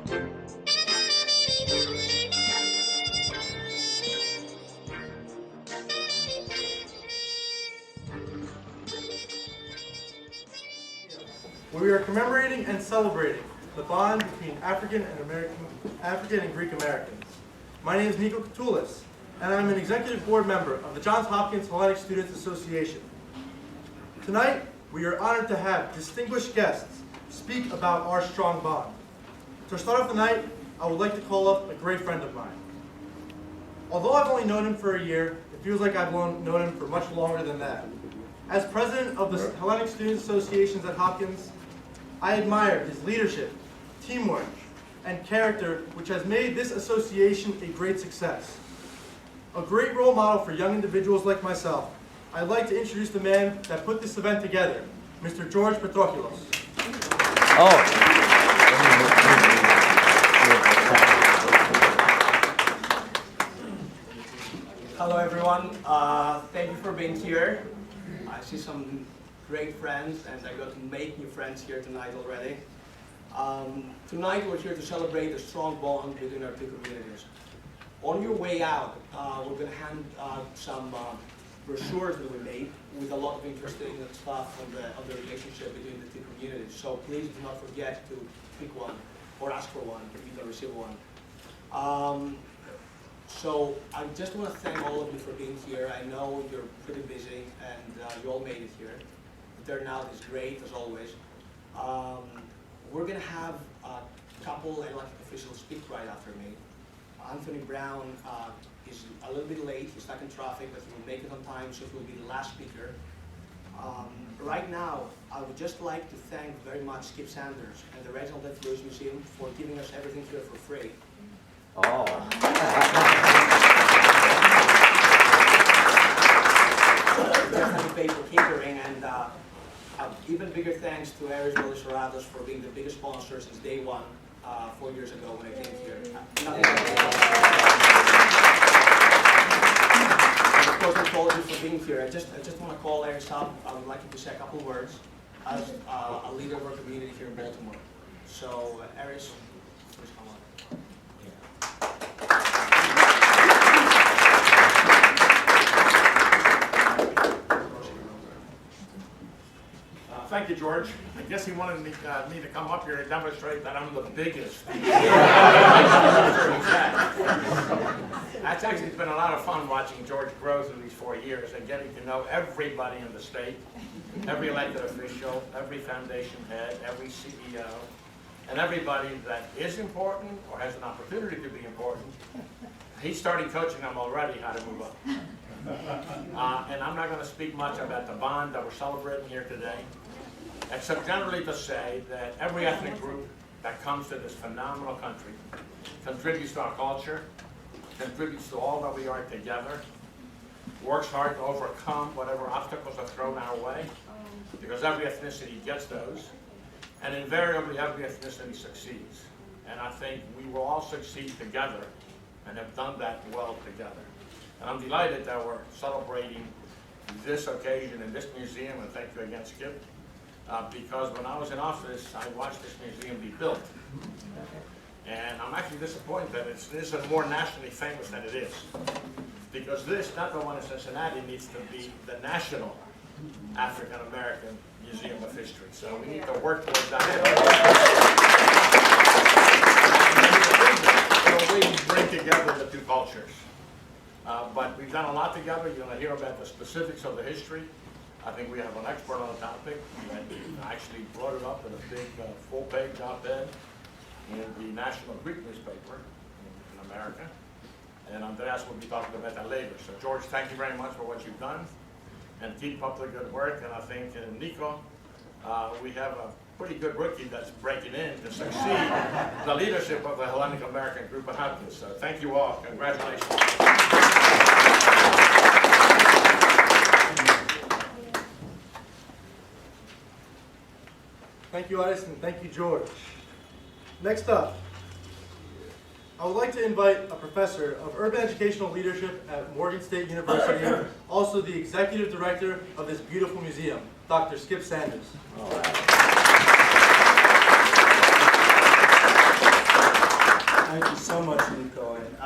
We are commemorating and celebrating the bond between African and Greek Americans. My name is Niko Kotoulas, and I'm an executive board member of the Johns Hopkins Hellenic Students Association. Tonight, we are honored to have distinguished guests speak about our strong bond. To start off the night, I would like to call up a great friend of mine. Although I've only known him for a year, it feels like I've known him for much longer than that. As president of the Hellenic Students Associations at Hopkins, I admire his leadership, teamwork, and character, which has made this association a great success. A great role model for young individuals like myself, I'd like to introduce the man that put this event together, Mr. George Petrocheilos. Hello everyone, thank you for being here. I see some great friends, and I got to make new friends here tonight already. Tonight we're here to celebrate the strong bond between our two communities. On your way out, we're going to hand out some brochures that we made with a lot of interesting stuff on the relationship between the two communities. So please do not forget to pick one or ask for one if you can receive one. So I just want to thank all of you for being here. I know you're pretty busy and you all made it here. The turnout is great, as always. We're going to have a couple elected officials speak right after me. Anthony Brown is a little bit late. He's stuck in traffic, but he will make it on time, so he will be the last speaker. Right now, I would just like to thank very much Skipp Sanders and the Reginald F Museum for giving us everything here for free. We have to pay for catering, and even bigger thanks to Aris Melissaratos for being the biggest sponsor since day one, 4 years ago when I came here. And of course, all of you for being here. I just want to call Aris up. I would like him to say a couple words as a leader of our community here in Baltimore. So, Aris, please come on. Thank you, George. I guess he wanted me to come up here and demonstrate that I'm the biggest. That's actually been a lot of fun watching George grow through these 4 years and getting to know everybody in the state, every elected official, every foundation head, every CEO, and everybody that is important or has an opportunity to be important. He started coaching them already how to move up. And I'm not going to speak much about the bond that we're celebrating here today, except generally to say that every ethnic group that comes to this phenomenal country contributes to our culture, contributes to all that we are together, works hard to overcome whatever obstacles are thrown our way, because every ethnicity gets those, and invariably every ethnicity succeeds. And I think we will all succeed together and have done that well together. And I'm delighted that we're celebrating this occasion in this museum, and thank you again, Skipp, because when I was in office, I watched this museum be built. And I'm actually disappointed that it isn't more nationally famous than it is. Because this, not the one in Cincinnati, needs to be the national African American Museum of History. So we need to work towards that. So we bring together the two cultures. But we've done a lot together. You're going to hear about the specifics of the history. I think we have an expert on the topic. We actually brought it up in a big full-page op-ed in the National Greek newspaper in America. And Andreas will be talking about that later. So George, thank you very much for what you've done. And keep up the good work. And I think in Niko, we have a pretty good rookie that's breaking in to succeed the leadership of the Hellenic American group at Hopkins. So thank you all. Congratulations. Thank you, Aris, and thank you, George. Next up, I would like to invite a professor of urban educational leadership at Morgan State University, also the executive director of this beautiful museum, Dr. Skipp Sanders.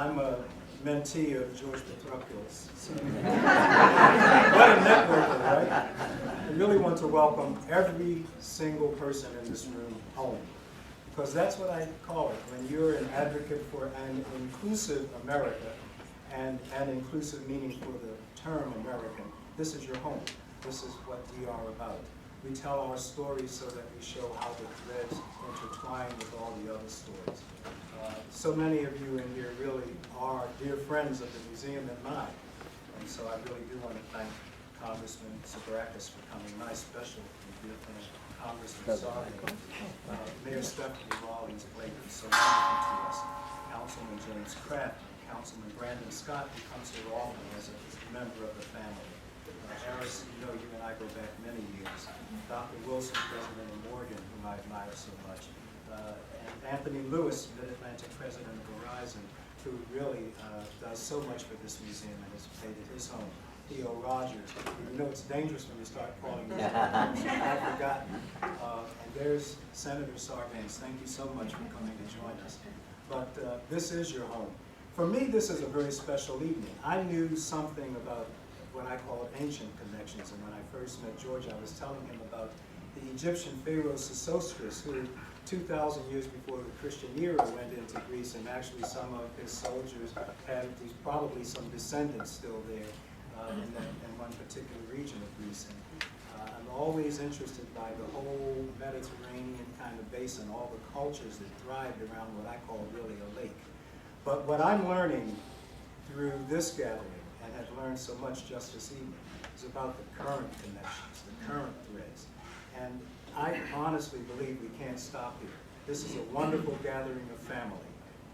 I'm a mentee of George Petrocheilos. So. What a networker, right? I really want to welcome every single person in this room home, because that's what I call it. When you're an advocate for an inclusive America, and an inclusive meaning for the term American, this is your home. This is what we are about. We tell our stories so that we show how the threads intertwine with all the other stories. So many of you in here really are dear friends of the museum and mine. And so I really do want to thank Congressman Sarbanes for coming. My special dear friend, Congressman Sarbanes, Mayor Stephanie Rawlings-Blake, who's so wonderful to us, Councilman James Kraft, Councilman Brandon Scott, who comes here often as a member of the family. Aris, you know, you and I go back many years. Dr. Wilson, President of Morgan, whom I admire so much. And Anthony Lewis, Mid-Atlantic President of Verizon, who really does so much for this museum and has made it his home. Theo Rogers, you know it's dangerous when you start calling me. I've forgotten. And there's Senator Sarbanes. Thank you so much for coming to join us. But this is your home. For me, this is a very special evening. I knew something about what I call ancient connections, and when I first met George, I was telling him about the Egyptian pharaoh Sesostris, who 2,000 years before the Christian era went into Greece, and actually some of his soldiers had probably some descendants still there in one particular region of Greece. And I'm always interested by the whole Mediterranean kind of basin, all the cultures that thrived around what I call really a lake. But what I'm learning through this gathering, and have learned so much just this evening, is about the current connections, the current threads. And I honestly believe we can't stop here. This is a wonderful gathering of family,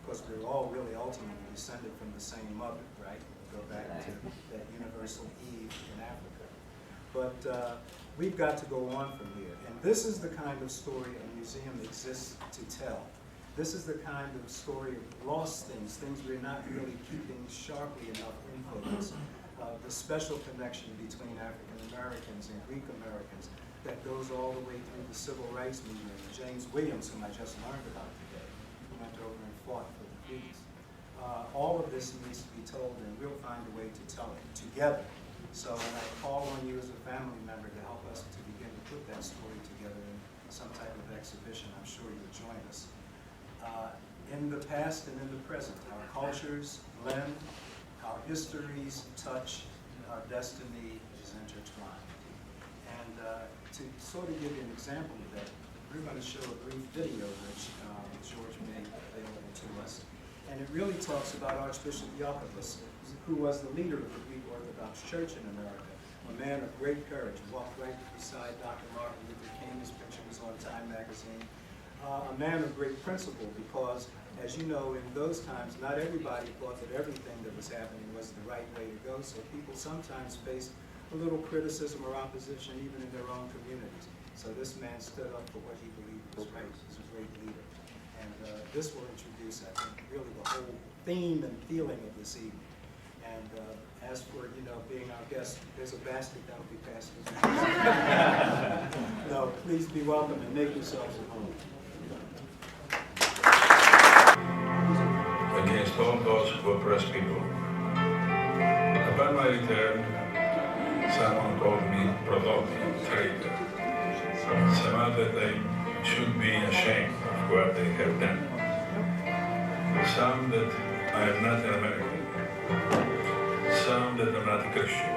because we're all really ultimately descended from the same mother, right? We go back to that universal Eve in Africa. But we've got to go on from here. And this is the kind of story a museum exists to tell. This is the kind of story of lost things, things we're not really keeping sharply enough in focus. The special connection between African Americans and Greek Americans that goes all the way through the Civil Rights Movement. James Williams, whom I just learned about today, who went over and fought for the Greeks. All of this needs to be told, and we'll find a way to tell it together. So when I call on you as a family member to help us to begin to put that story together in some type of exhibition, I'm sure you'll join us. In the past and in the present, our cultures blend, our histories touch, our destiny is intertwined. And to sort of give you an example of that, we're going to show a brief video which George made available to us. And it really talks about Archbishop Jacobus, who was the leader of the Greek Orthodox Church in America, a man of great courage, walked right beside Dr. Martin Luther King. His picture was on Time magazine. A man of great principle, because, as you know, in those times, not everybody thought that everything that was happening was the right way to go, so people sometimes faced a little criticism or opposition even in their own communities. So this man stood up for what he believed was right. He's a great leader. And this will introduce, I think, really the whole theme and feeling of this evening. And as for, you know, being our guest, there's a basket that'll be passed. No, please be welcome and make yourselves at home. Against all those who oppress people. Upon my return, someone called me provocative, traitor. Some other they should be ashamed of what they have done. Some that I am not an American. Some that I'm not a Christian.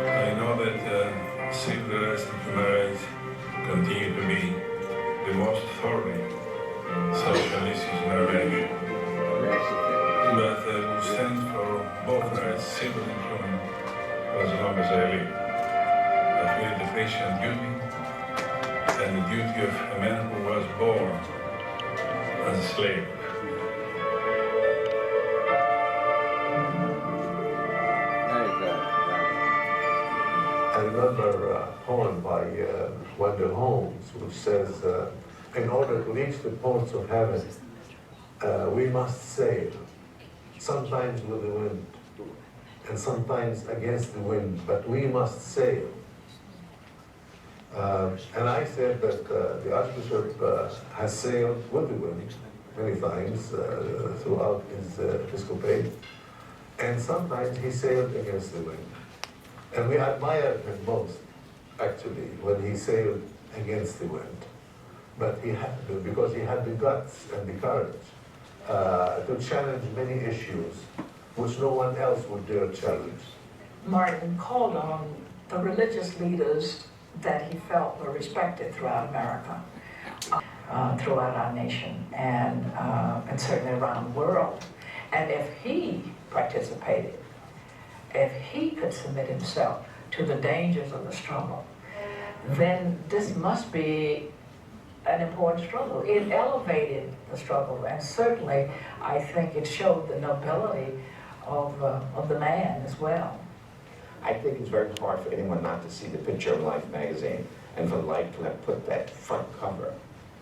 I know that civil arrest and human rights continue to be the most thorny social issues in our nation. But I will stand for both rights, civil and human, as long as I live. I feel the Christian duty and the duty of a man who was born as a slave. I remember a poem by Wendell Holmes, which says, in order to reach the ports of heaven, we must sail, sometimes with the wind, and sometimes against the wind, but we must sail. And I said that the Archbishop has sailed with the wind, many times throughout his episcopate, and sometimes he sailed against the wind. And we admired him most, actually, when he sailed against the wind. But he had to, because he had the guts and the courage to challenge many issues which no one else would dare challenge. Martin called on the religious leaders that he felt were respected throughout America, throughout our nation, and certainly around the world. And if he participated, if he could submit himself to the dangers of the struggle, then this must be an important struggle. It elevated the struggle, and certainly I think it showed the nobility of the man as well. I think it's very hard for anyone not to see the picture of Life magazine, and for Life to have put that front cover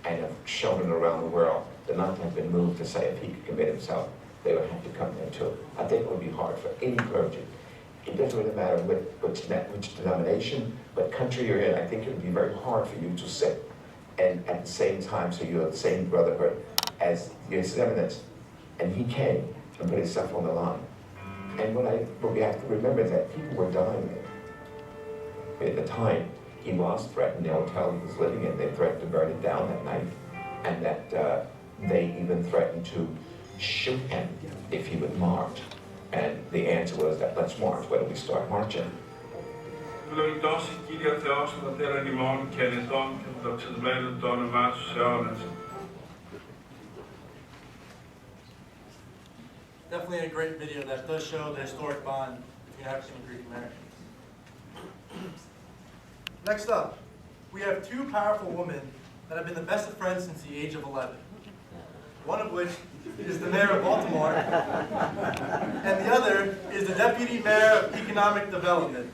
and have shown it around the world, to not have been moved to say if he could commit himself, they would have to come there too. I think it would be hard for any clergy. It doesn't really matter which denomination, what country you're in. I think it would be very hard for you to sit and at the same time, so you have the same brotherhood as His Eminence. And he came and put himself on the line. And what we have to remember is that people were dying there. At the time, he was threatened. The hotel he was living in, they threatened to burn it down that night. And that they even threatened to shoot him if he would march. And the answer was that, let's march. Why don't we start marching? Definitely a great video that does show the historic bond between African and Greek Americans. Next up, we have two powerful women that have been the best of friends since the age of 11. One of which is the mayor of Baltimore, and the other is the deputy mayor of economic development.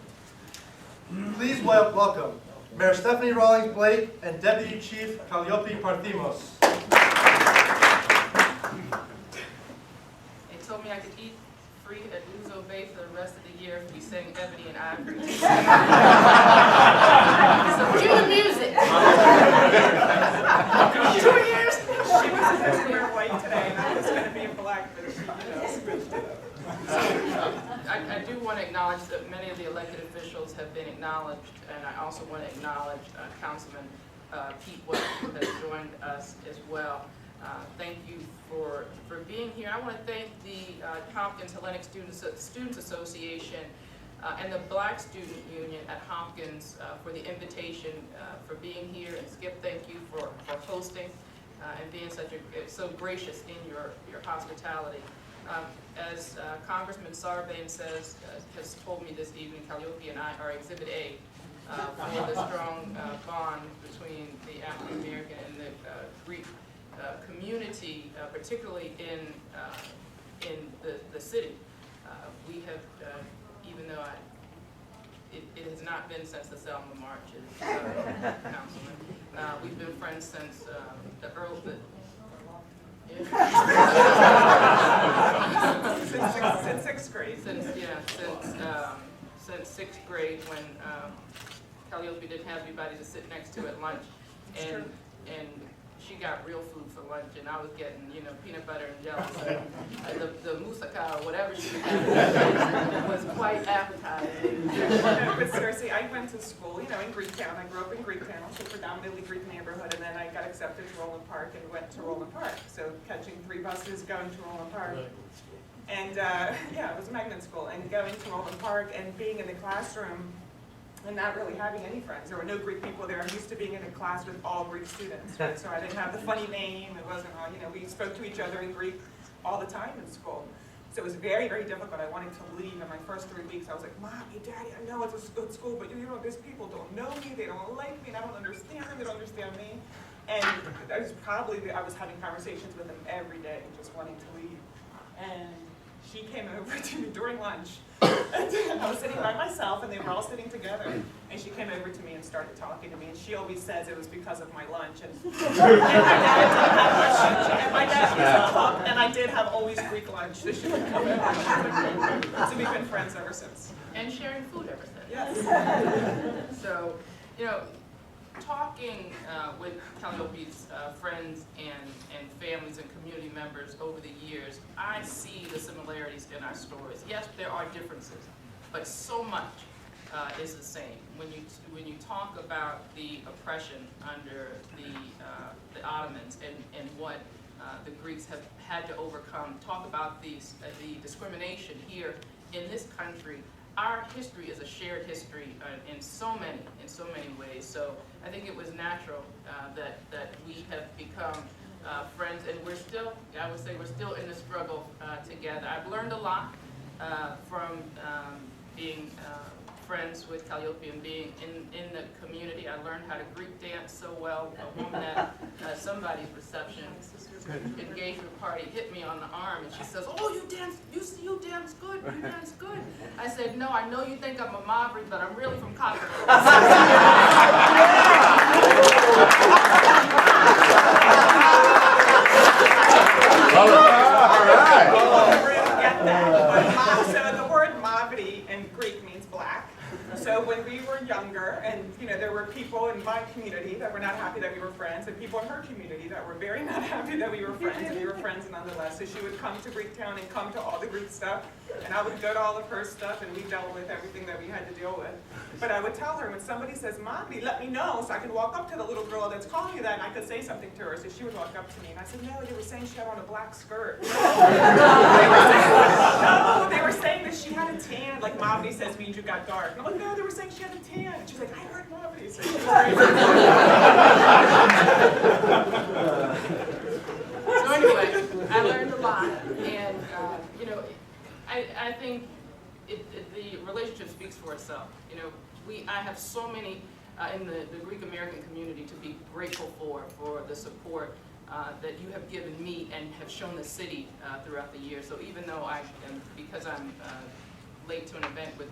Please welcome Mayor Stephanie Rawlings-Blake and Deputy Chief Kaliope Parthemos. They told me I could eat free at Uzo Bay for the rest of the year if we sang Ebony and Ivory. So cue the music. 2 years. She was supposed to wear white today, and I was going to be in black, but she switched it up. I do want to acknowledge that many of the elected officials have been acknowledged, and I also want to acknowledge Councilman Pete West, who has joined us as well. Thank you for being here. I want to thank the Hopkins Hellenic Students Association and the Black Student Union at Hopkins for the invitation, for being here. And Skipp, thank you for hosting and being so gracious in your hospitality. As Congressman Sarbanes has told me this evening, Kaliope and I are Exhibit A for the strong bond between the African American and the Greek community, particularly in the city. We have, even though it has not been since the Selma marches, Councilman. We've been friends since the early. Since sixth grade. Since sixth grade, when Kaliope didn't have anybody to sit next to at lunch, and she got real food for lunch, and I was getting, peanut butter and jelly. So, the moussaka or whatever she had was quite appetizing. No, but seriously, I went to school, in Greektown. I grew up in Greektown, so predominantly Greek neighborhood, and then I got accepted to Roland Park and went to Roland Park. So catching 3 buses, going to Roland Park. And it was a magnet school, and going to Roland Park and being in the classroom and not really having any friends. There were no Greek people there. I'm used to being in a class with all Greek students, right? So I didn't have the funny name. It wasn't all, we spoke to each other in Greek all the time in school. So it was very, very difficult. I wanted to leave in my first 3 weeks. I was like, Mommy, Daddy, I know it's a good school, but these people don't know me, they don't like me, and I don't understand them, they don't understand me. And I was having conversations with them every day, just wanting to leave. And she came over to me during lunch. And I was sitting by myself, and they were all sitting together. And she came over to me and started talking to me. And she always says it was because of my lunch. And my dad used to cook, and I did have always Greek lunch. So she would come over. So we've been friends ever since. And sharing food ever since. Yes. So, talking with Kaliope's friends and families and community members over the years, I see the similarities in our stories. Yes, there are differences, but so much is the same. When you talk about the oppression under the Ottomans and what the Greeks have had to overcome, talk about the discrimination here in this country. Our history is a shared history in so many ways. So I think it was natural that we have become friends, and we're still, I would say, we're still in the struggle together. I've learned a lot from being friends with Kaliope and being in the community. I learned how to Greek dance so well. A woman at somebody's reception engagement party hit me on the arm and she says, "Oh, you dance good, you dance good." I said, "No, I know you think I'm a Maverick, but I'm really from Congress." So the word Mavri in Greek means black. So when we were younger, and there were people in my community that were not happy that we were friends, and people in her community that were very not happy that we were friends, and we were friends nonetheless. So she would come to Greektown and come to all the Greek stuff, and I would go to all of her stuff, and we dealt with everything that we had to deal with. But I would tell her, when somebody says Mavri, let me know, so I can walk up to the little girl that's calling you that, and I could say something to her. So she would walk up to me, and I said, "No, they were saying she had on a black skirt." No, they were saying that she had a tan, like Mavri says means you got dark. And I'm like, "No, they were saying she had a tan." And she's like, "I heard Mavri." So anyway, I learned a lot, and I think the relationship speaks for itself. I have so many in the Greek American community to be grateful for the support that you have given me and have shown the city throughout the years. So even though because I'm late to an event with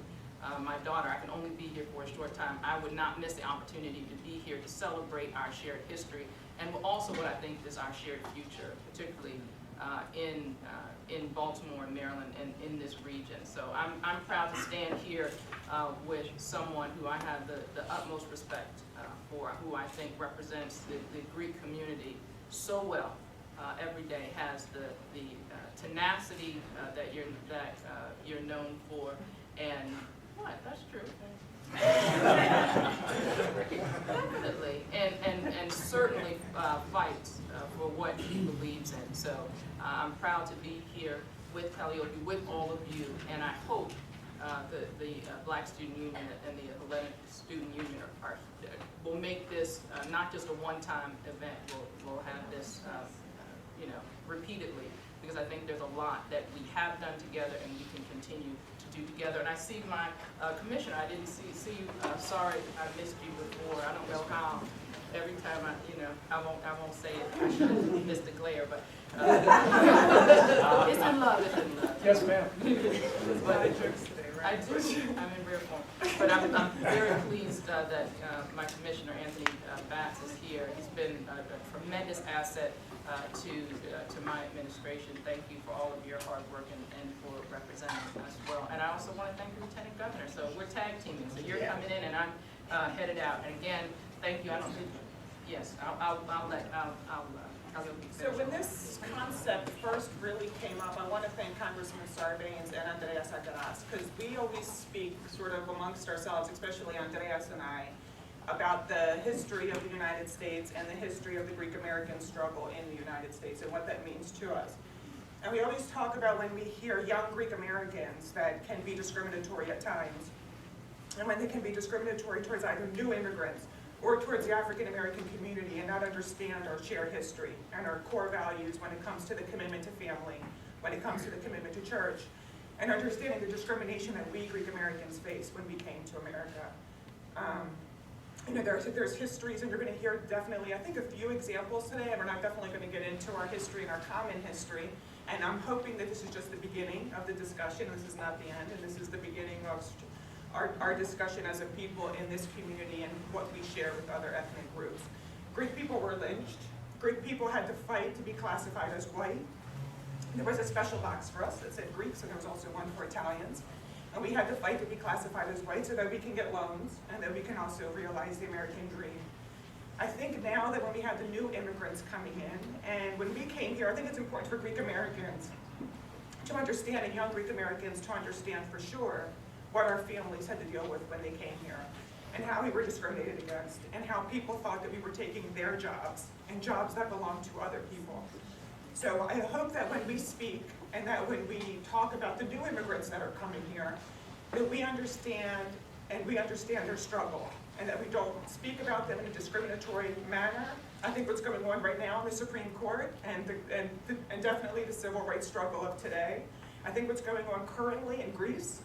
my daughter, I can only be here for a short time, I would not miss the opportunity to be here to celebrate our shared history and also what I think is our shared future, particularly in Baltimore and Maryland and in this region. So I'm proud to stand here with someone who I have the utmost respect for, who I think represents the Greek community so well every day, has the tenacity that you're known for, and what? That's true. Definitely, and certainly fights for what he believes in. So I'm proud to be here with Kaliope, with all of you, and I hope the Black Student Union and the Hellenic Student Union will make this not just a one-time event. We'll have this, repeatedly, because I think there's a lot that we have done together and we can continue to do together. And I see my commissioner. I didn't see you. Sorry, I missed you before. I don't know how. Every time I won't say it. I should have missed the glare, but it's in love. It's in love. Yes, ma'am. I do. I'm in rare form. But I'm very pleased that my commissioner, Anthony Batts, is here. He's been a tremendous asset to my administration. Thank you for all of your hard work and for representing us well. And I also want to thank the Lieutenant Governor. So we're tag teaming. So you're coming in and I'm headed out. And again, thank you. I'll So when this concept first really came up, I want to thank Congressman Sarbanes and Andreas Akaras, because we always speak sort of amongst ourselves, especially Andreas and I, about the history of the United States and the history of the Greek American struggle in the United States and what that means to us. And we always talk about when we hear young Greek Americans that can be discriminatory at times, and when they can be discriminatory towards either new immigrants or towards the African American community and not understand our shared history and our core values when it comes to the commitment to family, when it comes to the commitment to church, and understanding the discrimination that we Greek Americans faced when we came to America. There's histories, and you're going to hear definitely, I think, a few examples today, and we're not definitely going to get into our history and our common history, and I'm hoping that this is just the beginning of the discussion. This is not the end, and this is the beginning of our discussion as a people in this community and what we share with other ethnic groups. Greek people were lynched. Greek people had to fight to be classified as white. There was a special box for us that said Greeks, and there was also one for Italians. And we had to fight to be classified as white so that we can get loans and that we can also realize the American dream. I think now that when we have the new immigrants coming in, and when we came here, I think it's important for Greek Americans to understand, and young Greek Americans to understand for sure what our families had to deal with when they came here, and how we were discriminated against, and how people thought that we were taking their jobs, and jobs that belonged to other people. So I hope that when we speak, and that when we talk about the new immigrants that are coming here, that we understand, and we understand their struggle, and that we don't speak about them in a discriminatory manner. I think what's going on right now in the Supreme Court, and definitely the civil rights struggle of today, I think what's going on currently in Greece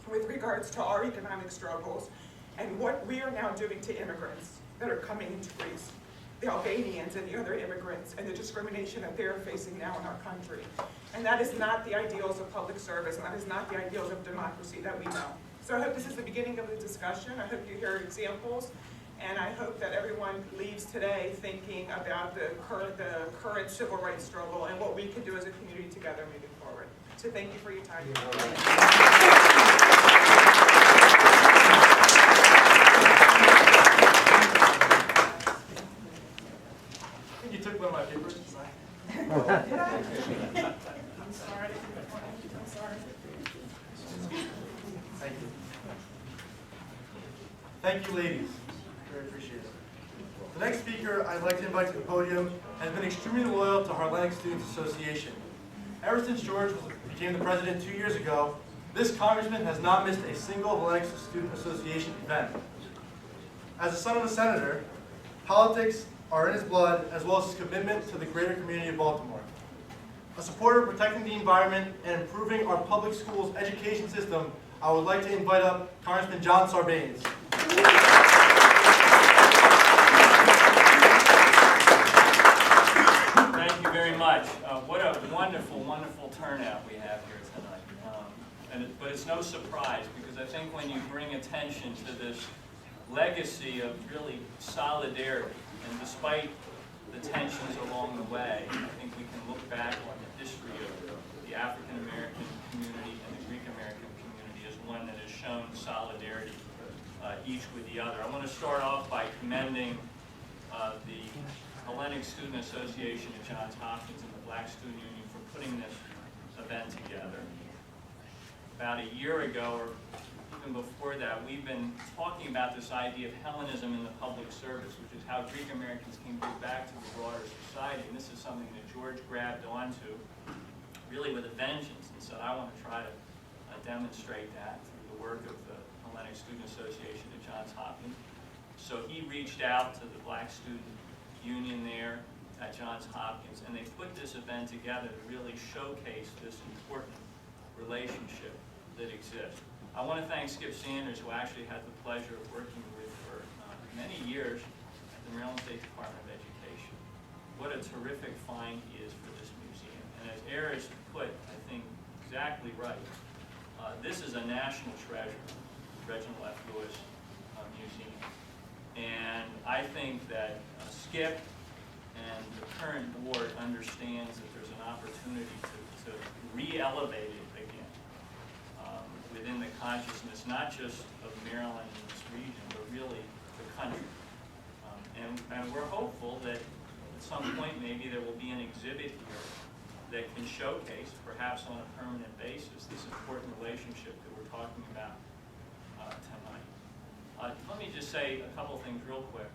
with regards to our economic struggles, and what we are now doing to immigrants that are coming into Greece, the Albanians and the other immigrants, and the discrimination that they're facing now in our country. And that is not the ideals of public service, and that is not the ideals of democracy that we know. So I hope this is the beginning of the discussion. I hope you hear examples, and I hope that everyone leaves today thinking about the current civil rights struggle and what we can do as a community together moving forward. So thank you for your time. I think you took one of my papers. Did I? I'm sorry. I'm sorry. Thank you. Thank you, ladies. Very appreciated. The next speaker I'd like to invite to the podium has been extremely loyal to Hellenic Students Association. Ever since George became the president 2 years ago, this congressman has not missed a single Hellenic Student Association event. As a son of a senator, politics are in his blood, as well as his commitment to the greater community of Baltimore. A supporter of protecting the environment and improving our public schools education system, I would like to invite up Congressman John Sarbanes. Thank you very much. What a wonderful, wonderful turnout we have here tonight. But it's no surprise, because I think when you bring attention to this legacy of really solidarity, and despite the tensions along the way, I think we can look back on the history of the African American community and the Greek American community as one that has shown solidarity each with the other. I want to start off by commending the Hellenic Student Association at Johns Hopkins and the Black Student Union for putting this event together. About a year ago, or even before that, we've been talking about this idea of Hellenism in the public service, which is how Greek Americans can give back to the broader society. And this is something that George grabbed onto really with a vengeance and said, I want to try to demonstrate that through the work of the Hellenic Student Association at Johns Hopkins. So he reached out to the Black Student Union there at Johns Hopkins, and they put this event together to really showcase this important relationship that exists. I want to thank Skipp Sanders, who I actually had the pleasure of working with for many years at the Maryland State Department of Education. What a terrific find he is for this museum. And as Aris put, I think, exactly right, this is a national treasure, Reginald F. Museum. And I think that Skipp and the current board understands that there's an opportunity to re-elevate it again within the consciousness, not just of Maryland and this region, but really the country. And we're hopeful that at some point maybe there will be an exhibit here that can showcase, perhaps on a permanent basis, this important relationship that we're talking about tonight. Let me just say a couple things real quick.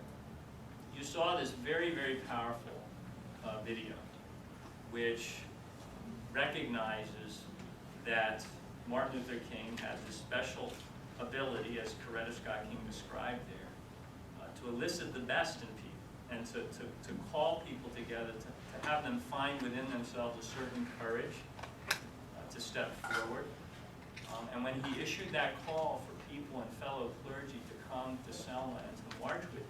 You saw this very, very powerful video, which recognizes that Martin Luther King had this special ability, as Coretta Scott King described there, to elicit the best in people and to call people together, to have them find within themselves a certain courage to step forward. And when he issued that call for people and fellow clergy to come to Selma and to march with him,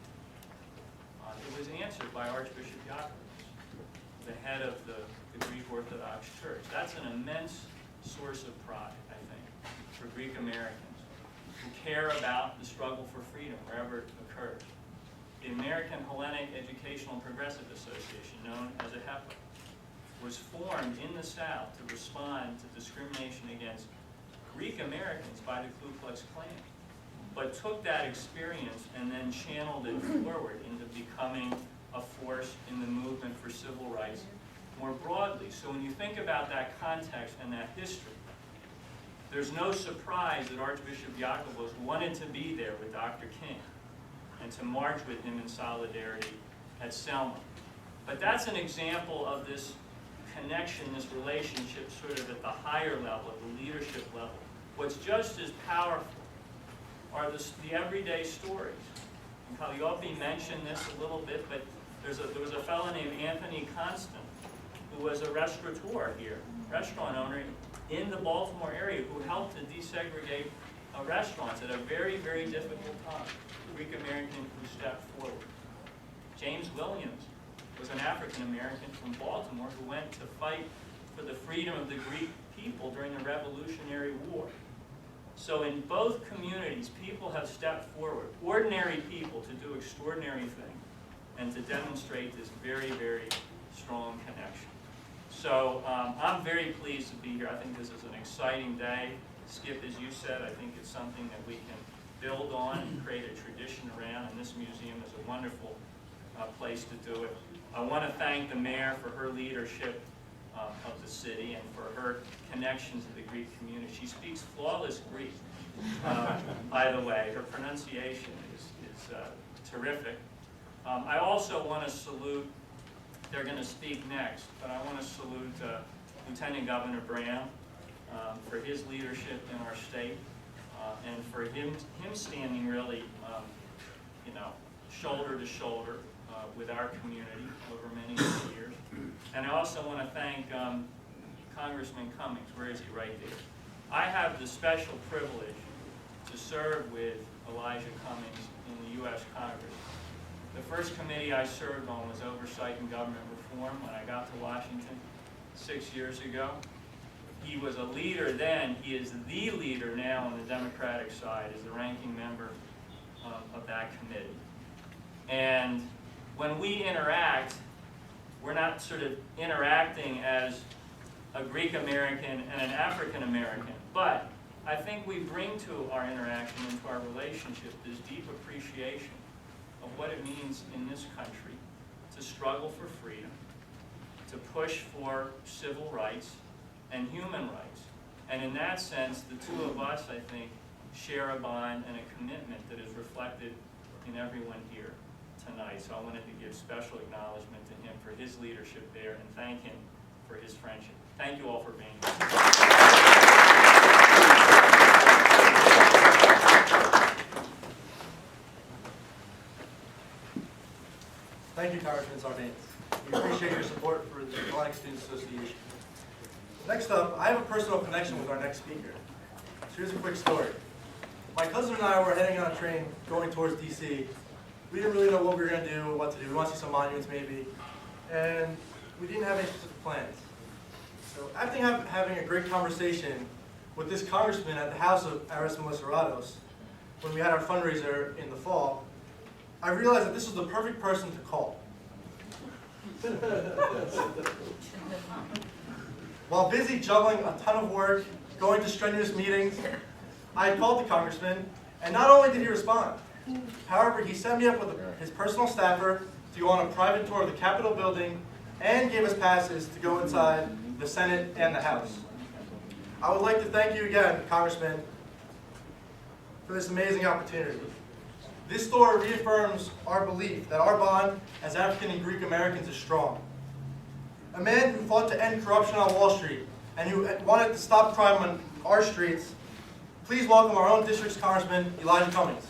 it was answered by Archbishop Jacobus, the head of the Greek Orthodox Church. That's an immense source of pride, I think, for Greek Americans who care about the struggle for freedom wherever it occurs. The American Hellenic Educational and Progressive Association, known as a HEPA, was formed in the South to respond to discrimination against Greek Americans by the Ku Klux Klan. but took that experience and then channeled it forward into becoming a force in the movement for civil rights more broadly. So when you think about that context and that history, there's no surprise that Archbishop Iakovos wanted to be there with Dr. King and to march with him in solidarity at Selma. But that's an example of this connection, this relationship sort of at the higher level, at the leadership level. What's just as powerful are the everyday stories. And Kaliope mentioned this a little bit, but there was a fellow named Anthony Constant who was a restaurateur here, restaurant owner in the Baltimore area, who helped to desegregate restaurants at a very, very difficult time. Greek American who stepped forward. James Williams was an African American from Baltimore who went to fight for the freedom of the Greek people during the Revolutionary War. So in both communities, people have stepped forward, ordinary people, to do extraordinary things and to demonstrate this very, very strong connection. So I'm very pleased to be here. I think this is an exciting day. Skipp, as you said, I think it's something that we can build on and create a tradition around, and this museum is a wonderful place to do it. I want to thank the mayor for her leadership of the city and for her connection to the Greek community. She speaks flawless Greek, by the way. Her pronunciation is terrific. I also want to salute, they're going to speak next, but I want to salute Lieutenant Governor Brown for his leadership in our state and for him standing really, shoulder to shoulder with our community over many years. And I also want to thank Congressman Cummings. Where is he? Right there. I have the special privilege to serve with Elijah Cummings in the U.S. Congress. The first committee I served on was Oversight and Government Reform when I got to Washington 6 years ago. He was a leader then. He is the leader now on the Democratic side as the ranking member of that committee. And when we interact, we're not sort of interacting as a Greek American and an African American, but I think we bring to our interaction and to our relationship this deep appreciation of what it means in this country to struggle for freedom, to push for civil rights and human rights. And in that sense, the two of us, I think, share a bond and a commitment that is reflected in everyone here tonight. So I wanted to give special acknowledgement to him for his leadership there and thank him for his friendship. Thank you all for being here. Thank you, Congressman Sarbanes. We appreciate your support for the Hellenic Students Association. Next up, I have a personal connection with our next speaker. So here's a quick story. My cousin and I were heading on a train going towards DC. We didn't really know what we were going to do, what to do. We want to see some monuments maybe. And we didn't have any specific plans. So after having a great conversation with this congressman at the house of Aris Melissaratos, when we had our fundraiser in the fall, I realized that this was the perfect person to call. While busy juggling a ton of work, going to strenuous meetings, I called the congressman, and not only did he respond, however, he set me up with his personal staffer to go on a private tour of the Capitol building and gave us passes to go inside the Senate and the House. I would like to thank you again, Congressman, for this amazing opportunity. This story reaffirms our belief that our bond as African and Greek Americans is strong. A man who fought to end corruption on Wall Street and who wanted to stop crime on our streets. Please welcome our own district's Congressman, Elijah Cummings.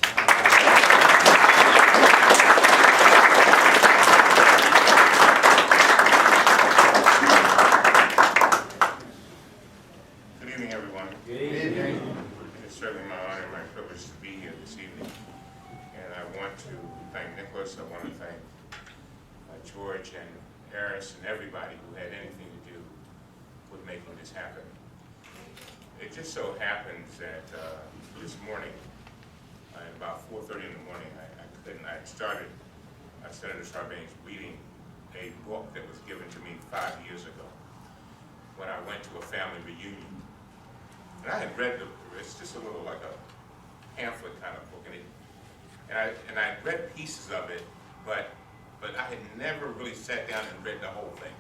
Good evening, everyone. Good evening. It's certainly my honor and my privilege to be here this evening. And I want to thank Nicholas. I want to thank George and Aris and everybody who had anything to do with making this happen. It just so happens that this morning, at about 4:30 in the morning, I started Senator Sarbanes reading a book that was given to me 5 years ago when I went to a family reunion. And I had read it's just a little like a pamphlet kind of book, and I read pieces of it, but I had never really sat down and read the whole thing.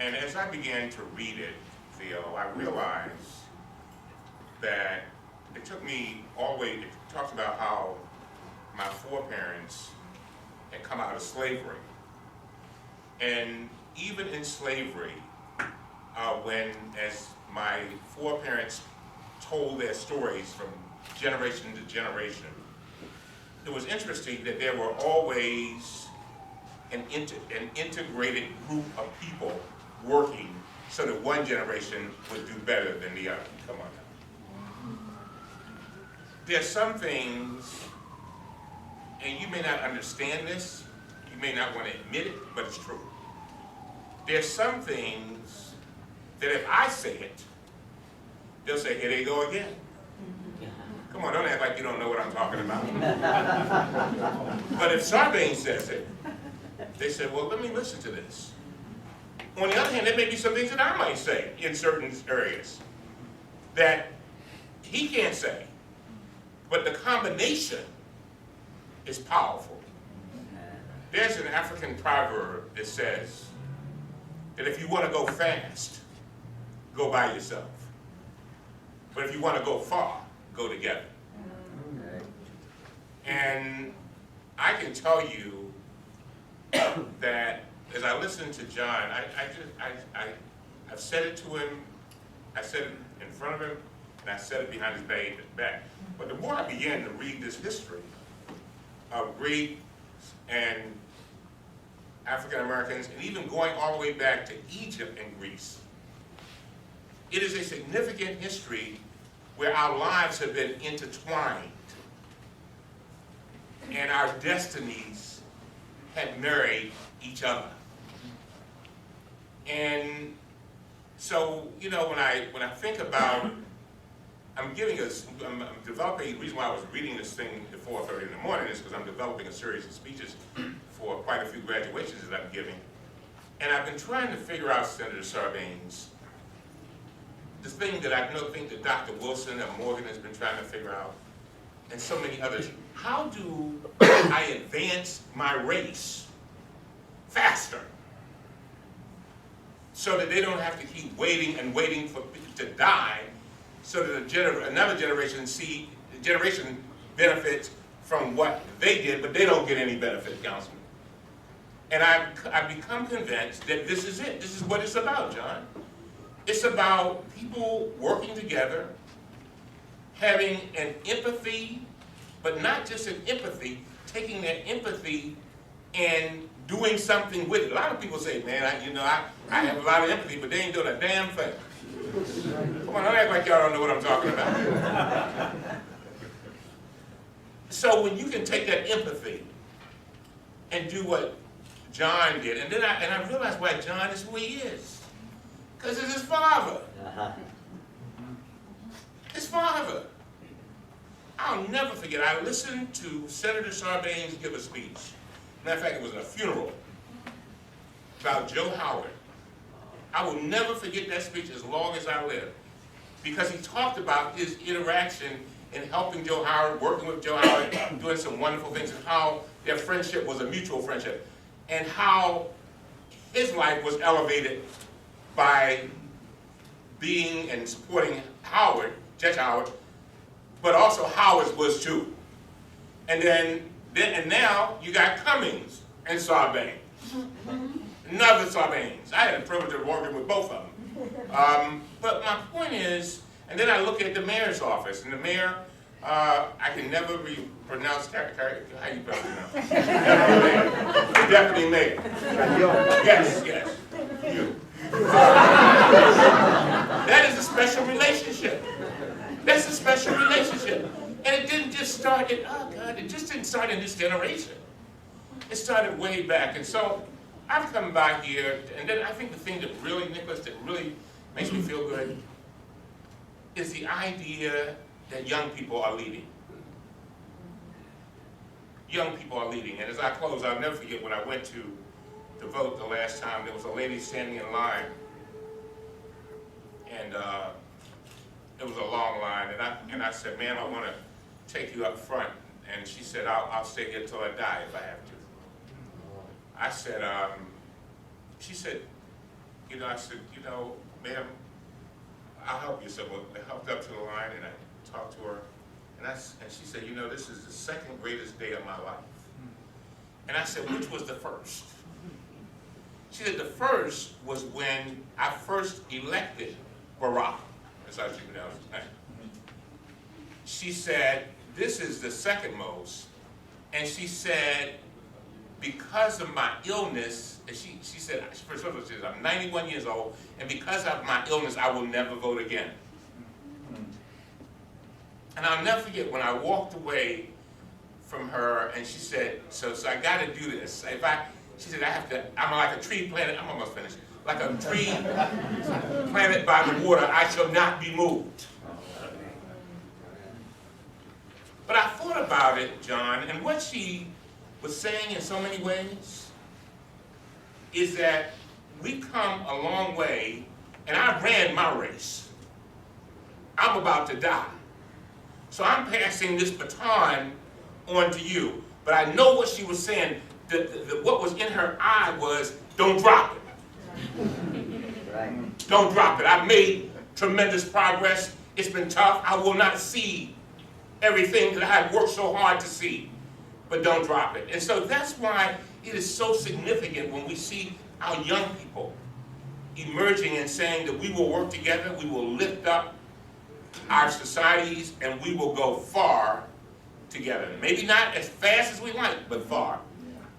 And as I began to read it, Theo, I realized that it took me all the way, it talks about how my foreparents had come out of slavery. And even in slavery, when, as my foreparents told their stories from generation to generation, it was interesting that there were always an integrated group of people working so that one generation would do better than the other. Come on now. There's some things, and you may not understand this, you may not want to admit it, but it's true. There's some things that if I say it, they'll say, here they go again. Come on, don't act like you don't know what I'm talking about. But if Sarbanes says it, they say, well, let me listen to this. On the other hand, there may be some things that I might say in certain areas that he can't say. But the combination is powerful. There's an African proverb that says that if you want to go fast, go by yourself. But if you want to go far, go together. And I can tell you that as I listen to John, I've said it to him, I said it in front of him, and I said it behind his back. But the more I began to read this history of Greeks and African Americans, and even going all the way back to Egypt and Greece, it is a significant history where our lives have been intertwined and our destinies have married each other. And so, you know, when I think about, I'm developing, the reason why I was reading this thing at 4:30 in the morning is because I'm developing a series of speeches for quite a few graduations that I'm giving. And I've been trying to figure out, Senator Sarbanes, the thing that I think that Dr. Wilson and Morgan has been trying to figure out, and so many others. How do I advance my race faster so that they don't have to keep waiting and waiting for people to die, so that another generation benefits from what they did, but they don't get any benefit, Councilman. And I've become convinced that this is it. This is what it's about, John. It's about people working together, having an empathy, but not just an empathy, taking that empathy and doing something with it. A lot of people say, man, I have a lot of empathy, but they ain't doing a damn thing. Come on, don't act like y'all don't know what I'm talking about. So when you can take that empathy and do what John did, and then I realized why John is who he is. Because it's his father. His father. I'll never forget, I listened to Senator Sarbanes give a speech. Matter of fact, it was at a funeral about Joe Howard. I will never forget that speech as long as I live, because he talked about his interaction in helping Joe Howard, working with Joe Howard, doing some wonderful things, and how their friendship was a mutual friendship, and how his life was elevated by being and supporting Howard, Judge Howard, but also Howard's was too. And now you got Cummings and Sarbanes. Another Sarbanes. I had the privilege of working with both of them. But my point is, and then I look at the mayor's office, and the mayor, I can never pronounce, how you pronounce it? Deputy mayor. Yes. You. That is a special relationship. That's a special relationship. And it didn't just start it just didn't start in this generation. It started way back. And so I've come by here, and then I think the thing that really, Nicholas, that really makes me feel good is the idea that young people are leading. Young people are leading. And as I close, I'll never forget when I went to vote the last time, there was a lady standing in line, and it was a long line, and I said, ma'am, I want to take you up front. And she said, I'll stay here till I die if I have to. I said, she said, I said, ma'am, I'll help you. So I helped up to the line and I talked to her. And she said, this is the second greatest day of my life. And I said, which was the first? She said, the first was when I first elected Barack. That's how she pronounced his name. She said, this is the second most. And she said, because of my illness, and she said, first of all, she said, I'm 91 years old, and because of my illness, I will never vote again. And I'll never forget when I walked away from her, and she said, so I got to do this. She said, I'm like a tree planted, I'm almost finished, like a tree planted by the water, I shall not be moved. But I thought about it, John, and what she was saying in so many ways is that we come a long way, and I ran my race. I'm about to die. So I'm passing this baton on to you. But I know what she was saying, what was in her eye was, don't drop it. Right. Don't drop it. I've made tremendous progress. It's been tough. I will not see everything that I had worked so hard to see. But don't drop it. And so that's why it is so significant when we see our young people emerging and saying that we will work together, we will lift up our societies, and we will go far together. Maybe not as fast as we like, but far.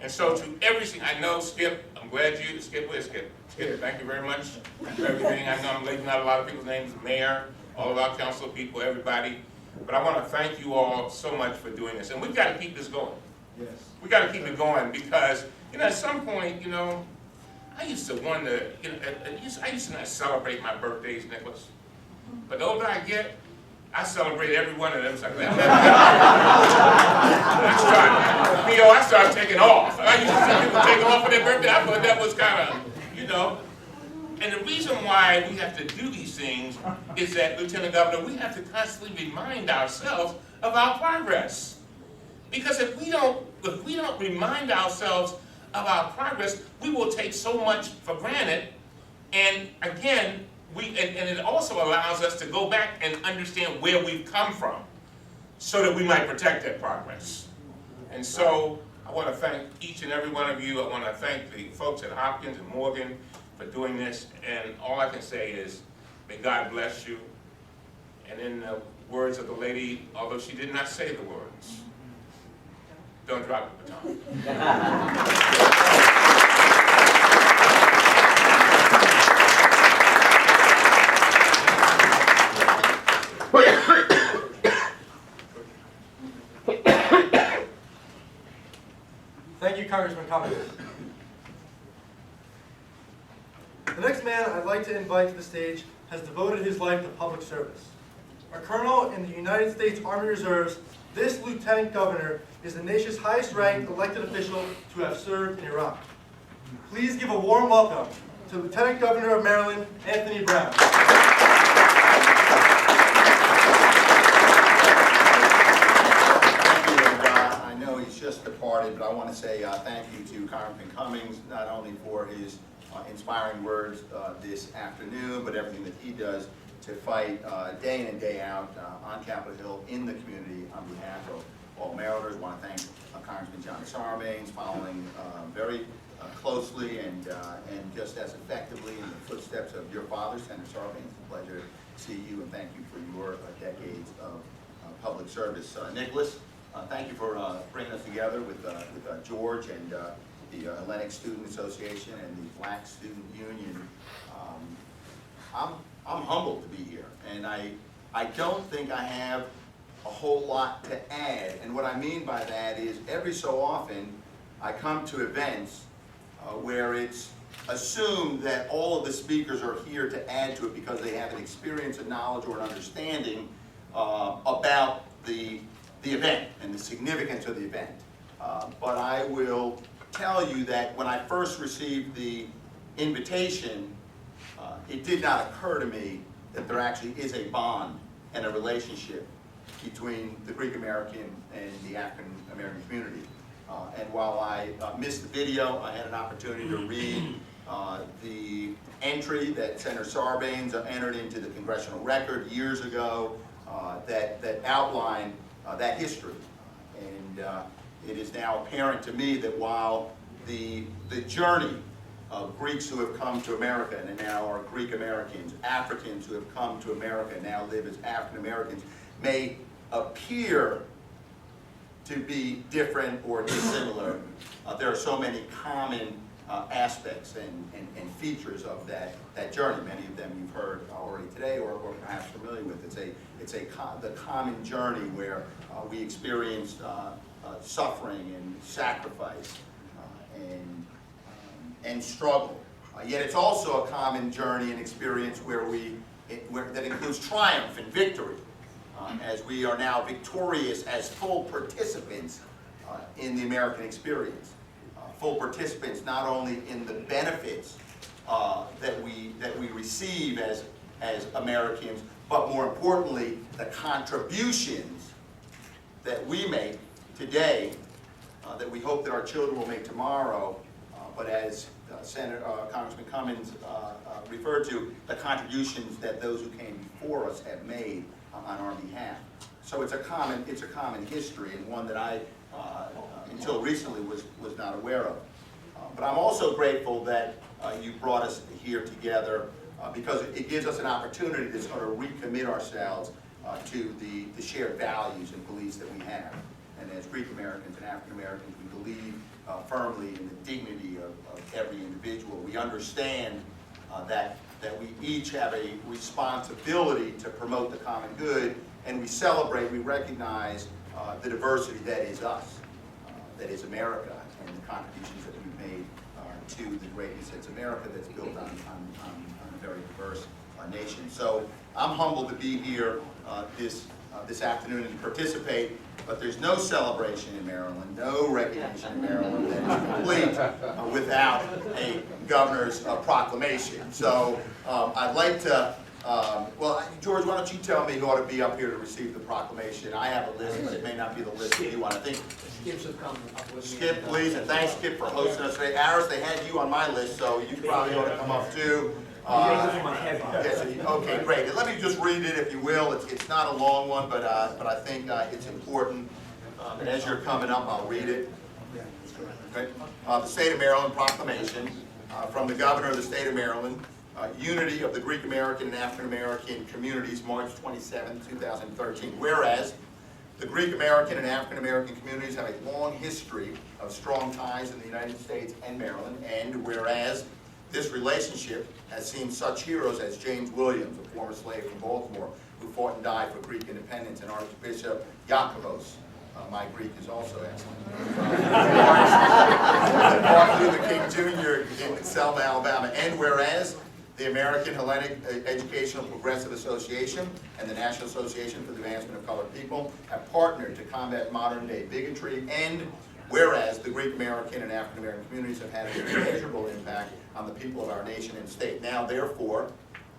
And so to everything, I know, Skipp, I'm glad you, Skipp, where's Skipp? Skipp, thank you very much for everything. I know I'm leaving out a lot of people's names, mayor, all of our council people, everybody. But I want to thank you all so much for doing this. And we've got to keep this going. Yes. We've got to keep it going because, at some point, I used to wonder, I used to not celebrate my birthdays, Nicholas. But the older I get, I celebrate every one of them. It's like, I started taking off. I used to see people taking off for their birthday. I thought that was kind of, And the reason why we have to do these things is that, Lieutenant Governor, we have to constantly remind ourselves of our progress. Because if we don't remind ourselves of our progress, we will take so much for granted. And again, and it also allows us to go back and understand where we've come from so that we might protect that progress. And so I want to thank each and every one of you. I want to thank the folks at Hopkins and Morgan for doing this. And all I can say is, may God bless you. And in the words of the lady, although she did not say the words, don't drop the baton. Thank you, Congressman Cummings. The next man I'd like to invite to the stage has devoted his life to public service. A colonel in the United States Army Reserves, this lieutenant governor is the nation's highest-ranked elected official to have served in Iraq. Please give a warm welcome to Lieutenant Governor of Maryland, Anthony Brown. I know he's just departed, but I want to say thank you to Congressman Cummings, not only for his inspiring words this afternoon, but everything that he does to fight day in and day out on Capitol Hill in the community on behalf of all Marylanders. I want to thank Congressman John Sarbanes, following very closely and just as effectively in the footsteps of your father, Senator Sarbanes. It's a pleasure to see you, and thank you for your decades of public service. Nicholas, thank you for bringing us together with George and the Hellenic Student Association and the Black Student Union. I'm humbled to be here, and I don't think I have a whole lot to add. And what I mean by that is every so often I come to events where it's assumed that all of the speakers are here to add to it because they have an experience, a knowledge, or an understanding about the event and the significance of the event. But I will tell you that when I first received the invitation, it did not occur to me that there actually is a bond and a relationship between the Greek American and the African American community. And while I missed the video, I had an opportunity to read the entry that Senator Sarbanes entered into the congressional record years ago that outlined that history. And it is now apparent to me that while the journey of Greeks who have come to America and now are Greek Americans, Africans who have come to America and now live as African Americans, may appear to be different or dissimilar, there are so many common aspects and features of that journey. Many of them you've heard already today or perhaps familiar with. It's the common journey where we experience suffering and sacrifice and struggle. Yet it's also a common journey and experience that includes triumph and victory, as we are now victorious as full participants in the American experience. Full participants not only in the benefits that we receive as Americans, but more importantly, the contributions that we make today, that we hope that our children will make tomorrow, but as Congressman Cummings referred to, the contributions that those who came before us have made on our behalf. So it's a common history, and one that I, until recently, was not aware of. But I'm also grateful that you brought us here together because it gives us an opportunity to sort of recommit ourselves to the shared values and beliefs that we have. And as Greek Americans and African Americans, we believe firmly in the dignity of every individual. We understand that we each have a responsibility to promote the common good, and we celebrate, we recognize the diversity that is us, that is America, and the contributions that we've made to the greatness that's America, that's built on a very diverse nation. So I'm humbled to be here this afternoon and participate, but there's no celebration in Maryland, no recognition in Maryland that is complete without a governor's proclamation. So I'd like to, well, George, why don't you tell me who ought to be up here to receive the proclamation? I have a list, but it may not be the list that you want. I think Skipp should come up with me. Skipp, please, and thanks, Skipp, for hosting us today. Aris, they had you on my list, so you probably ought to come up too. Yes, okay, great. And let me just read it, if you will. It's not a long one, but I think it's important. And as you're coming up, I'll read it. Okay. The State of Maryland Proclamation from the Governor of the State of Maryland. Unity of the Greek American and African American communities, March 27, 2013. Whereas the Greek American and African American communities have a long history of strong ties in the United States and Maryland, and whereas this relationship has seen such heroes as James Williams, a former slave from Baltimore, who fought and died for Greek independence, and Archbishop Yakubos. My Greek is also excellent. Martin Luther King Jr. in Selma, Alabama. And whereas the American Hellenic Educational Progressive Association and the National Association for the Advancement of Colored People have partnered to combat modern-day bigotry, and whereas the Greek American and African American communities have had a measurable impact on the people of our nation and state. Now, therefore,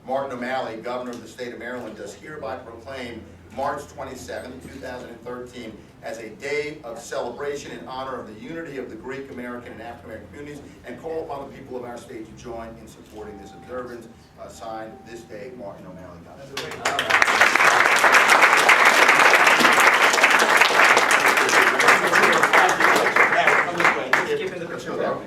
Martin O'Malley, Governor of the State of Maryland, does hereby proclaim March 27, 2013 as a day of celebration in honor of the unity of the Greek American and African American communities, and call upon the people of our state to join in supporting this observance. Signed this day, Martin O'Malley, Governor. Skip in the picture.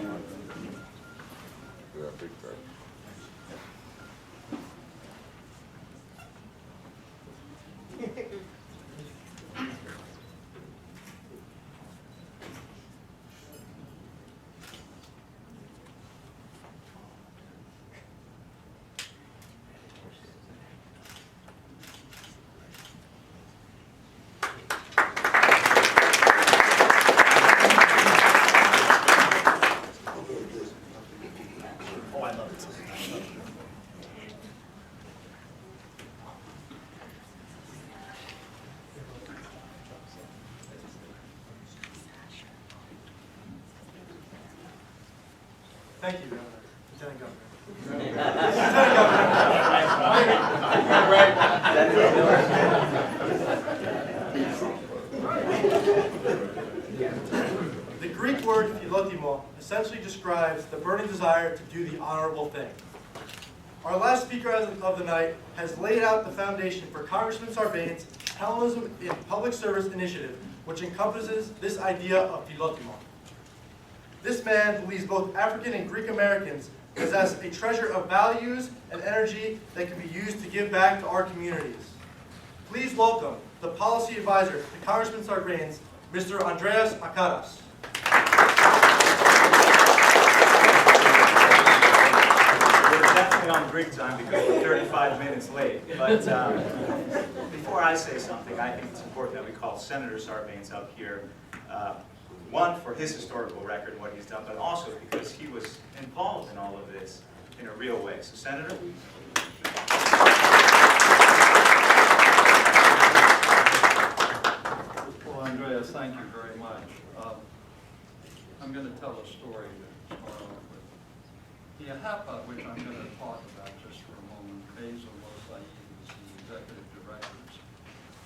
Thank you, Governor. Lieutenant Governor. essentially describes the burning desire to do the honorable thing. Our last speaker of the night has laid out the foundation for Congressman Sarbanes' Hellenism in Public Service initiative, which encompasses this idea of philotimo. This man believes both African and Greek Americans possess a treasure of values and energy that can be used to give back to our communities. Please welcome the policy advisor to Congressman Sarbanes, Mr. Andreas Akaras. We're definitely on Greek time because we're 35 minutes late. But before I say something, I think it's important that we call Senator Sarbanes up here. One, for his historical record and what he's done, but also because he was involved in all of this in a real way. So, Senator? Well, Andreas, thank you very much. I'm going to tell a story to start off with. The AHPA, which I'm going to talk about just for a moment, Basil was the executive directors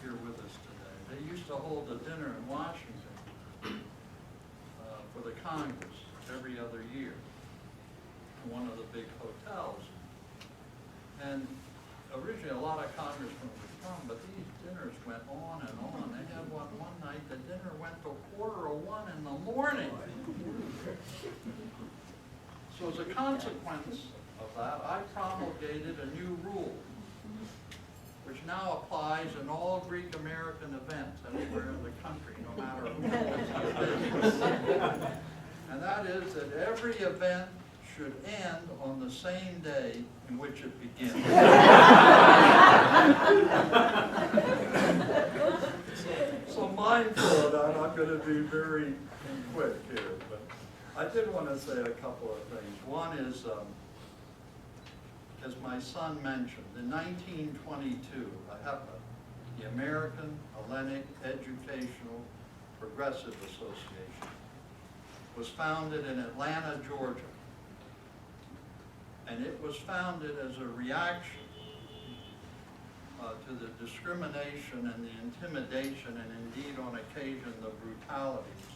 here with us today. They used to hold a dinner in Washington for the Congress every other year in one of the big hotels. And originally a lot of congressmen would come, but these dinners went on and on. They had one night, the dinner went till 1:45 in the morning. So as a consequence of that, I promulgated a new rule, which now applies in all Greek American events anywhere in the country, no matter who it is. And that is that every event should end on the same day in which it begins. So mindful of that, I'm going to be very quick here, but I did want to say a couple of things. One is, as my son mentioned, in 1922, AHPA, the American Hellenic Educational Progressive Association, was founded in Atlanta, Georgia. And it was founded as a reaction to the discrimination and the intimidation and indeed on occasion the brutalities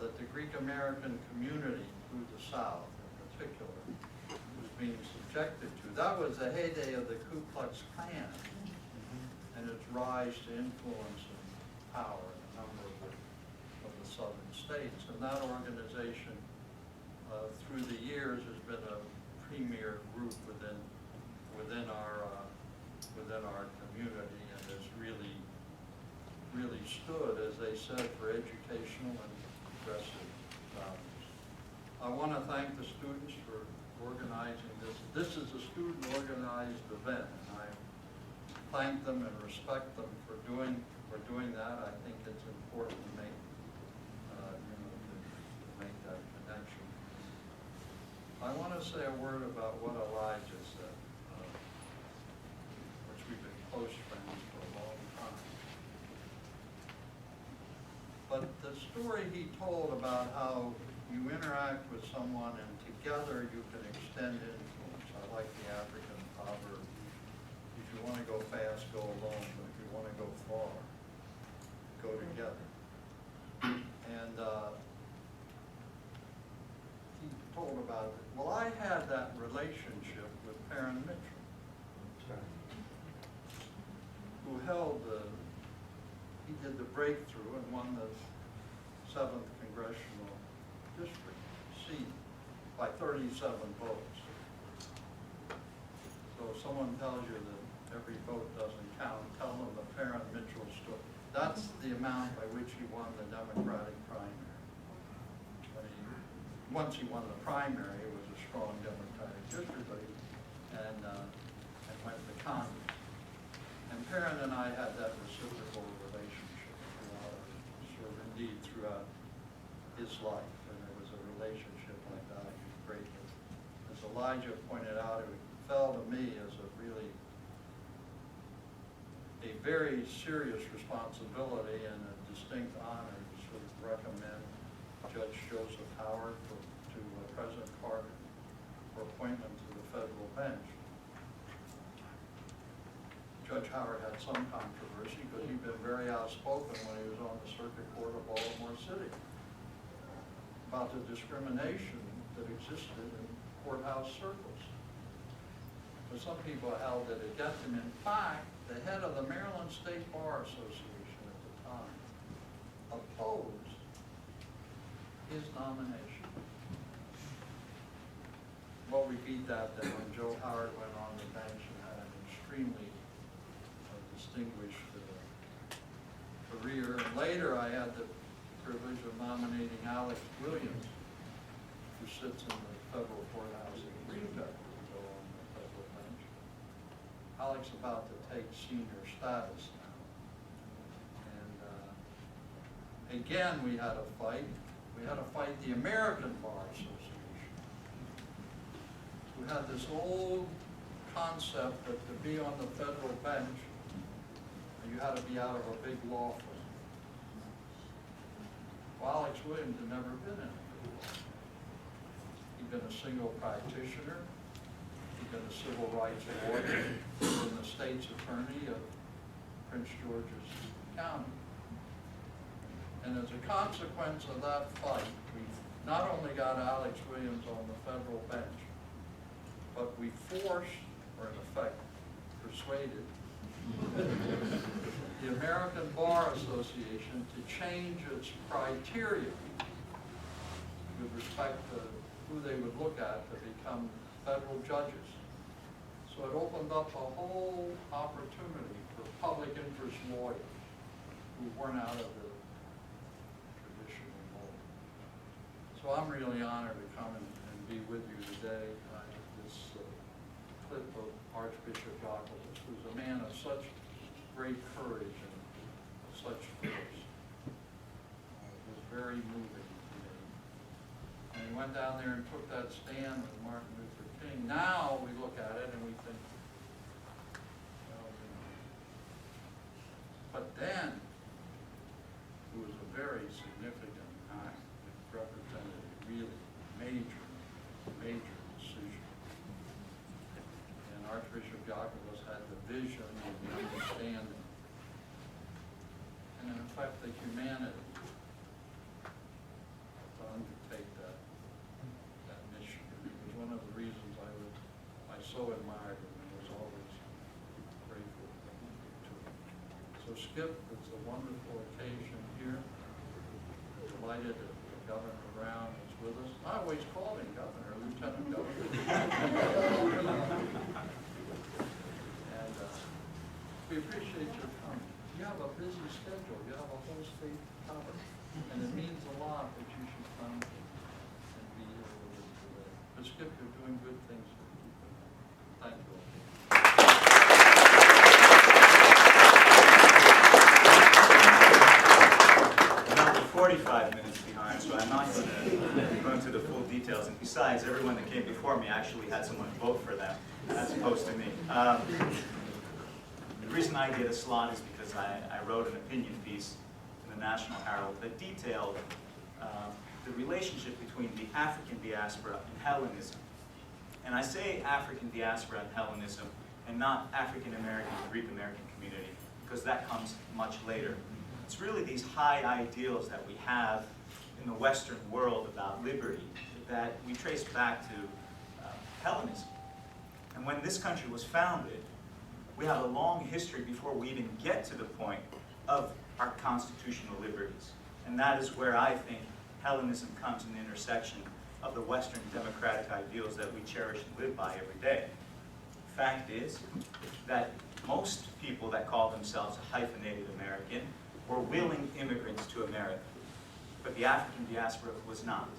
that the Greek American community through the South in particular was being subjected to. That was the heyday of the Ku Klux Klan and its rise to influence and power in a number of the southern states. And that organization through the years has been a premier group within our community and has really stood, as they said, for educational and progressive values. I want to thank the students for organizing this. This is a student-organized event, and I thank them and respect them for doing that. I think it's important to make that connection. I want to say a word about what Elijah said, which we've been close friends for a long time. But the story he told about how you interact with someone and together you can extend influence. I like the African proverb, if you want to go fast, go alone, but if you want to go far, go together. And he told about it. Well, I had that relationship with Perrin Mitchell, who held he did the breakthrough and won the 7th Congressional District seat by 37 votes. So if someone tells you that every vote doesn't count, tell them the Perrin Mitchell story. That's the amount by which he won the Democratic primary. Once he won the primary, it was a strong Democratic district, but and went to Congress. And Perrin and I had that reciprocal relationship throughout his life, and there was a relationship like that. He was great. As Elijah pointed out, it fell to me as a very serious responsibility and a distinct honor to sort of recommend Judge Joseph Howard to President Carter for appointment to the federal bench. Judge Howard had some controversy because he'd been very outspoken when he was on the Circuit Court of Baltimore City. about the discrimination that existed in courthouse circles. But some people held that against him. In fact, the head of the Maryland State Bar Association at the time opposed his nomination. Well, we beat that then when Joe Howard went on the bench and had an extremely distinguished career. And later I had the privilege of nominating Alex Williams, who sits in the federal courthouse in Greenville, to go on the federal bench. Alex is about to take senior status now. And again, we had a fight. We had to fight the American Bar Association, who had this old concept that to be on the federal bench, you had to be out of a big law firm. Well, Alex Williams had never been in a big law firm. He'd been a single practitioner. He'd been a civil rights lawyer. He'd been the state's attorney of Prince George's County. And as a consequence of that fight, we not only got Alex Williams on the federal bench, but we forced, or in effect, persuaded, the American Bar Association to change its criteria with respect to who they would look at to become federal judges. So it opened up a whole opportunity for public interest lawyers who weren't out of the traditional mold. So I'm really honored to come and be with you today. This clip of Archbishop Jacobus, who's a man of such great courage and such force, was very moving to me. And he went down there and took that stand with Martin Luther King. Now we look at it and we think, well, you know. But then, it was a very significant act. It represented a really major decision. And Archbishop Jacobus had the vision and the understanding, and in effect the humanity to undertake that mission. It was one of the reasons I so admired him and was always grateful to him. So Skipp, it's a wonderful occasion here. Delighted that Governor Brown is with us. I always called him Governor, Lieutenant Governor. And we appreciate your coming. You have a busy schedule. You have a whole state covered. And it means a lot that you should come and be here with us today. But Skipp, you're doing good things for people. Thank you all. Now we're 45 minutes behind, so I'm not going to go into the full details. And besides, everyone that came before me actually had someone vote for them, as opposed to me. The reason I get a slot is because I wrote an opinion piece in the National Herald that detailed the relationship between the African diaspora and Hellenism. And I say African diaspora and Hellenism and not African American and Greek American community because that comes much later. It's really these high ideals that we have in the Western world about liberty that we trace back to Hellenism. And when this country was founded, we have a long history before we even get to the point of our constitutional liberties. And that is where I think Hellenism comes in the intersection of the Western democratic ideals that we cherish and live by every day. The fact is that most people that call themselves hyphenated American were willing immigrants to America. But the African diaspora was not.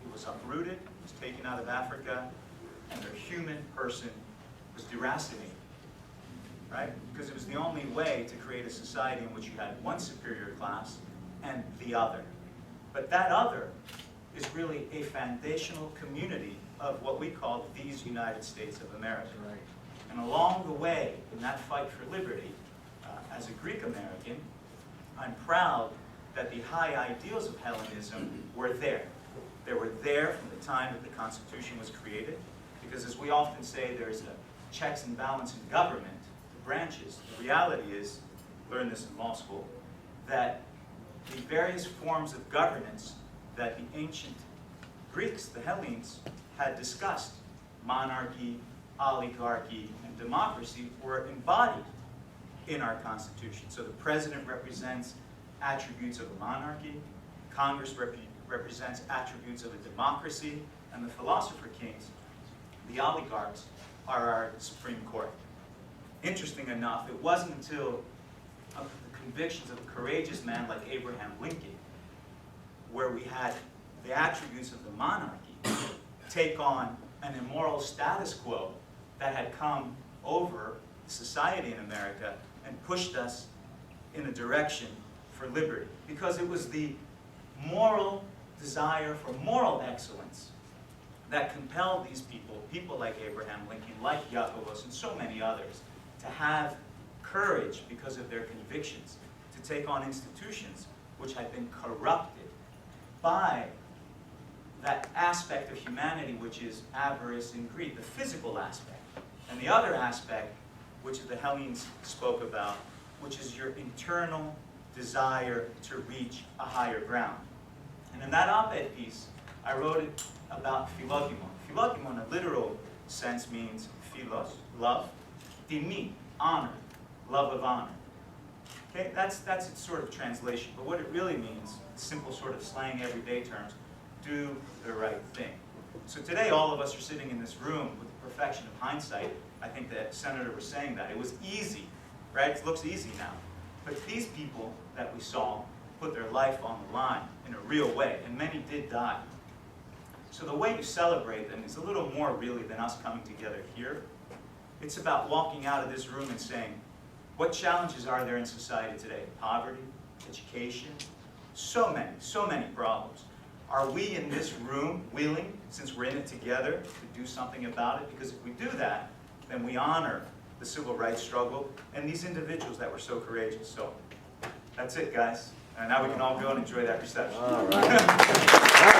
It was uprooted, it was taken out of Africa, and their human person was deracinated. Right? Because it was the only way to create a society in which you had one superior class and the other. But that other is really a foundational community of what we call these United States of America. Right. And along the way, in that fight for liberty, as a Greek American, I'm proud that the high ideals of Hellenism were there. They were there from the time that the Constitution was created, because as we often say, there's a checks and balance in government, the branches. The reality is, learn this in law school, that the various forms of governance that the ancient Greeks, the Hellenes, had discussed monarchy, oligarchy, and democracy were embodied in our Constitution. So the president represents attributes of a monarchy, Congress represents attributes of a democracy, and the philosopher kings, the oligarchs, are our Supreme Court. Interesting enough, it wasn't until the convictions of a courageous man like Abraham Lincoln, where we had the attributes of the monarchy take on an immoral status quo that had come over society in America and pushed us in a direction for liberty. Because it was the moral desire for moral excellence that compelled these people, people like Abraham Lincoln, like Jacobus, and so many others, to have courage because of their convictions, to take on institutions which had been corrupted by that aspect of humanity which is avarice and greed, the physical aspect. And the other aspect, which the Hellenes spoke about, which is your internal desire to reach a higher ground. And in that op-ed piece, I wrote it about philokimon. Philokimon, in a literal sense, means philos, love, timi, honor, love of honor. Okay, that's its sort of translation, but what it really means, simple sort of slang everyday terms, do the right thing. So today all of us are sitting in this room with the perfection of hindsight. I think the Senator was saying that. It was easy, right? It looks easy now. But these people that we saw put their life on the line in a real way, and many did die. So the way you celebrate them is a little more really than us coming together here. It's about walking out of this room and saying, what challenges are there in society today? Poverty, education, so many problems. Are we in this room willing, since we're in it together, to do something about it? Because if we do that, then we honor the civil rights struggle and these individuals that were so courageous. So that's it, guys. And now we can all go and enjoy that reception. All right.